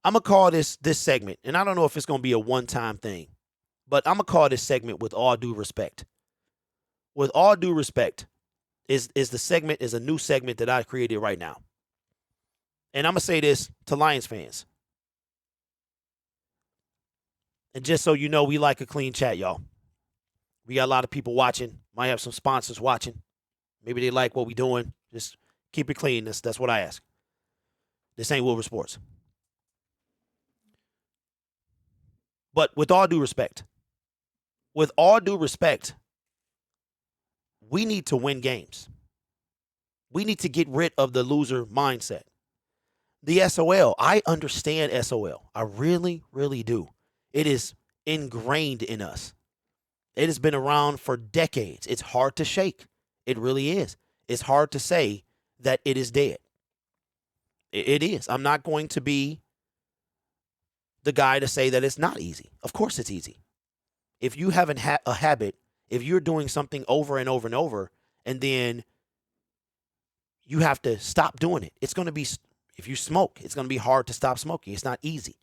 I'm going to call this segment, and I don't know if it's going to be a one-time thing, but I'm going to call this segment With All Due Respect. With all due respect is a new segment that I created right now. And I'm going to say this to Lions fans. And just so you know, we like a clean chat, y'all. We got a lot of people watching. Might have some sponsors watching. Maybe they like what we doing. Just keep it clean. That's what I ask. This ain't Wilbur Sports. But with all due respect, we need to win games. We need to get rid of the loser mindset. The SOL, I understand SOL. I really, really do. It is ingrained in us. It has been around for decades. It's hard to shake. It really is. It's hard to say that it is dead. It is. I'm not going to be the guy to say that it's not easy. Of course it's easy. If you have a habit, if you're doing something over and over and over, and then you have to stop doing it, it's going to be, if you smoke, it's going to be hard to stop smoking. It's not easy.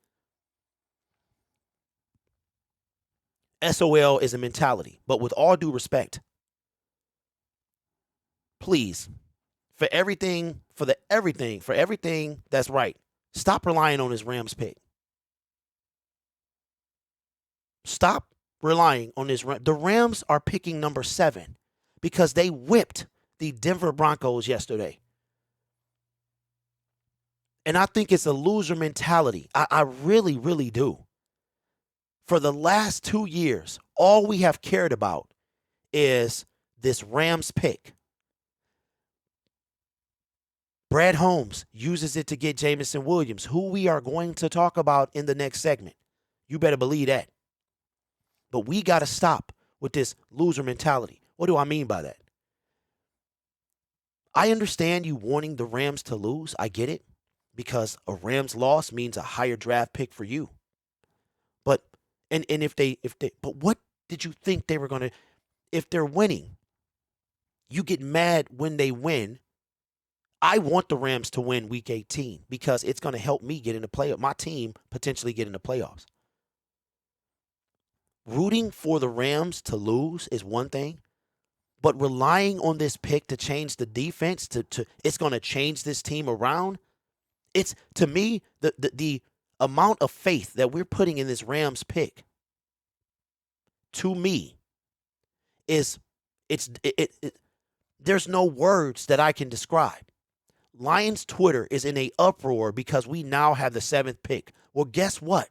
SOL is a mentality. But with all due respect, please, for everything that's right, stop relying on this Rams pick. Stop relying on this. The Rams are picking number 7 because they whipped the Denver Broncos yesterday. And I think it's a loser mentality. I really, really do. For the last 2 years, all we have cared about is this Rams pick. Brad Holmes uses it to get Jameson Williams, who we are going to talk about in the next segment. You better believe that. But we got to stop with this loser mentality. What do I mean by that? I understand you wanting the Rams to lose. I get it. Because a Rams loss means a higher draft pick for you. But but what did you think they were going to, if they're winning, you get mad when they win. I want the Rams to win week 18 because it's going to help me get in the playoffs, my team potentially get in the playoffs. Rooting for the Rams to lose is one thing, but relying on this pick to change the defense, it's going to change this team around. It's, to me, the amount of faith that we're putting in this Rams pick, to me, there's no words that I can describe. Lions Twitter is in an uproar because we now have the 7th pick. Well, guess what?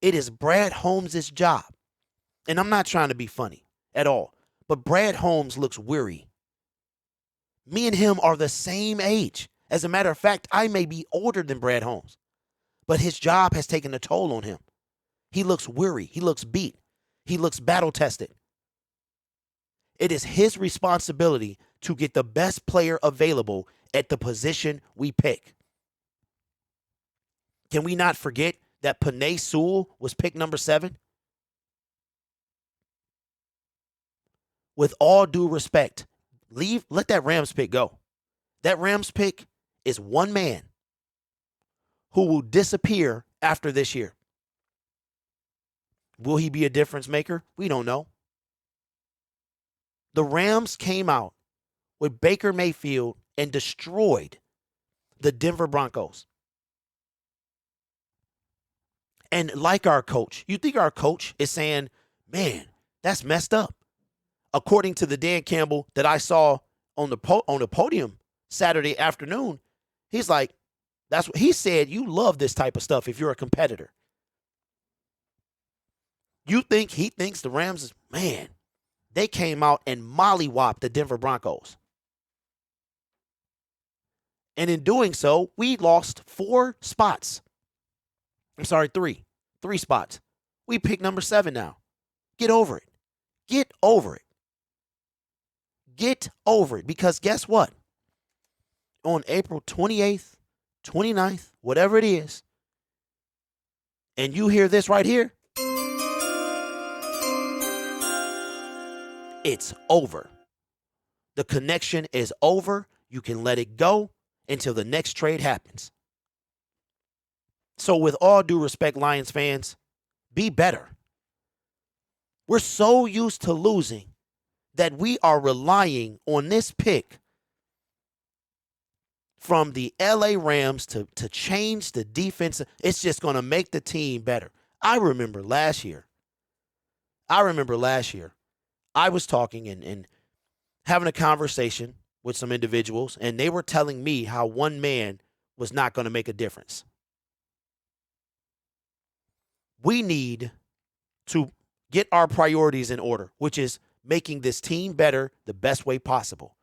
It is Brad Holmes' job. And I'm not trying to be funny at all, but Brad Holmes looks weary. Me and him are the same age. As a matter of fact, I may be older than Brad Holmes, but his job has taken a toll on him. He looks weary. He looks beat. He looks battle-tested. It is his responsibility to get the best player available at the position we pick. Can we not forget that Penei Sewell was pick number 7? With all due respect, let that Rams pick go. That Rams pick is one man who will disappear after this year. Will he be a difference maker? We don't know. The Rams came out with Baker Mayfield and destroyed the Denver Broncos. And like our coach, you think our coach is saying, man, that's messed up. According to the Dan Campbell that I saw on the podium Saturday afternoon, he's like, that's what he said. You love this type of stuff if you're a competitor. You think he thinks the Rams is, man, they came out and mollywopped the Denver Broncos. And in doing so, we lost 4 spots. I'm sorry, 3. 3 spots. We pick number 7 now. Get over it. Get over it. Get over it. Because guess what? On April 28th, 29th, whatever it is, and you hear this right here, it's over. The connection is over. You can let it go until the next trade happens. So with all due respect, Lions fans, be better. We're so used to losing that we are relying on this pick from the LA Rams to change the defense. It's just going to make the team better. I remember last year, I was talking and having a conversation with some individuals, and they were telling me how one man was not going to make a difference. We need to get our priorities in order, which is making this team better the best way possible.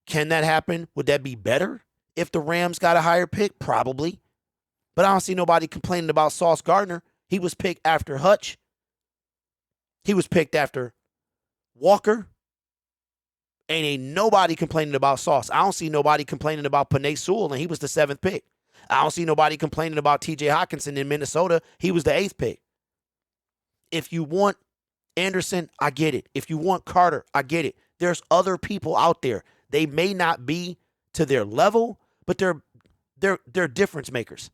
Can that happen? Would that be better if the Rams got a higher pick? Probably. But I don't see nobody complaining about Sauce Gardner. He was picked after Hutch. He was picked after Walker. Ain't nobody complaining about Sauce. I don't see nobody complaining about Penei Sewell, and he was the 7th pick. I don't see nobody complaining about TJ Hockenson in Minnesota. He was the 8th pick. If you want Anderson, I get it. If you want Carter, I get it. There's other people out there. They may not be to their level, but they're difference makers.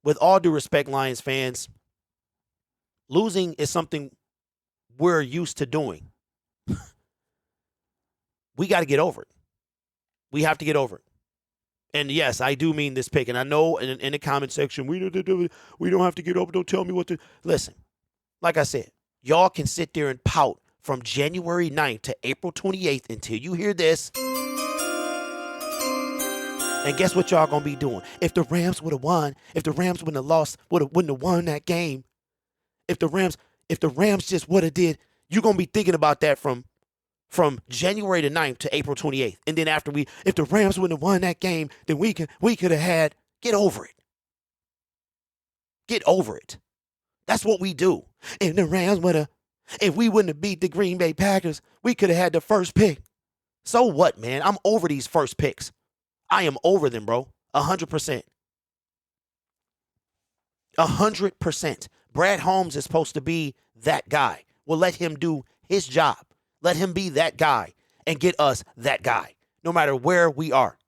With all due respect, Lions fans, losing is something we're used to doing. We got to get over it. We have to get over it. And yes, I do mean this pick. And I know in the comment section, we don't have to get over. Don't tell me what to. Listen, like I said, y'all can sit there and pout from January 9th to April 28th until you hear this. And guess what y'all going to be doing? If the Rams would have won, if the Rams wouldn't have lost, wouldn't have won that game, if the Rams just would have did, you're going to be thinking about that from January the 9th to April 28th. And then if the Rams wouldn't have won that game, then we could have had, get over it. Get over it. That's what we do. If the Rams if we wouldn't have beat the Green Bay Packers, we could have had the first pick. So what, man? I'm over these first picks. I am over them, bro. 100%. 100%. Brad Holmes is supposed to be that guy. Well, let him do his job. Let him be that guy and get us that guy, no matter where we are.